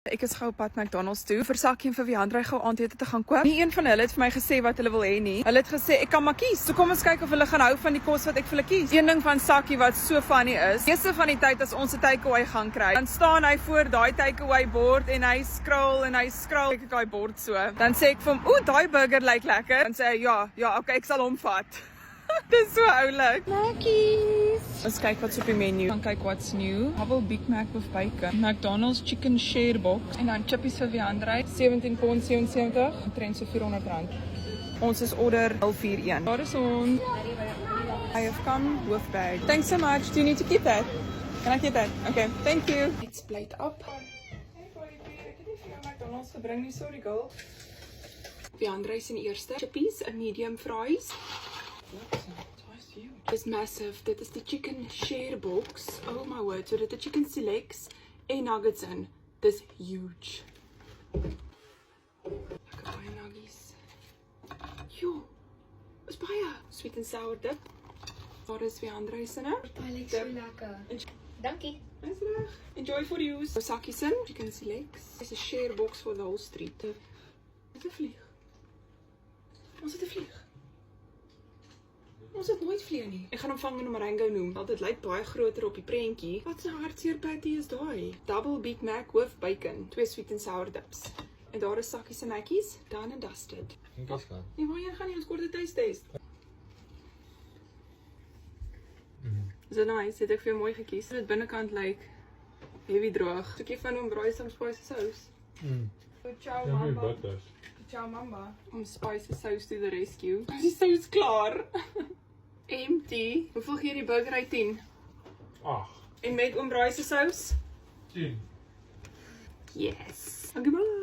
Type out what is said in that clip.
Ek is gou op pad McDonald's toe vir Sakkie en vir Wiandrey gou aandete te gaan koop. Nie een van hulle het vir my gesê wat hulle wil hê nie. Hulle het gesê ek kan maar kies. So kom ons kyk of hulle gaan hou van die kos wat ek vir hulle kies. Een ding van Sakkie wat so funny is, meeste van die tyd as ons 'n takeaway gaan kry, dan staan hy voor daai takeaway bord en hy scroll kyk ek daai bord so. Dan sê ek vir hom, "Ooh, daai burger lyk lekker." Dan sê hy, "Ja, okay, ek sal hom vat." Dis so oulik. Mackies. Ons kyk wat's op die menu. Dan kyk what's new. Double Big Mac with bacon. McDonald's chicken share box. En dan chippies vir Wiandrey. £17.77. Omtrent so R400. Ons is order 041. Daar is ons. I have come with bag. Thanks so much. Do you need to keep that? Can I keep that? Okay, thank you. Let's plate up. Hey baby, ek het nie vir jou McDonald's gebring nie, sorry girl. Wiandrey se eerste. Chippies, 'n medium fries. Is massive. Dit is die chicken share box. Oh my word. So dit is chicken selects en nuggets in. Dis huge. Lekker baie nuggies. Jo. Is baie. Sweet and sour dip. Waar is Wiandrey se nou? Hy lyk so lekker. Dankie. Is reg. Enjoy for use. Sakkie se chicken selects. Dis 'n share box for the whole street. Dit 'n vlieg. Ons het 'n vlieg. Ons het nooit vlieg nie. Ek gaan hom vang en hom Rango noem. Want dit lyk baie groter op die prentjie. Wat 'n hartseer patty is daai? Double Big Mac with bacon. 2 sweet and sour dips. En daar is Sakkie se Mackies, done and dusted. En kas gaan. Nee, waarheen gaan jy ons kort taste test? Is dit nice? Het ek vir jou mooi gekies. Dit binnekant lyk heavy droog. Soekie van hom braai some spicy sauce. Ciao mama. Ciao mama. Om spicy sauce to the rescue. Die sous klaar. Empty. Hoeveel gee die burger uit 10? 8. En met oom braai se sous? 10. Yes. Okay, bye.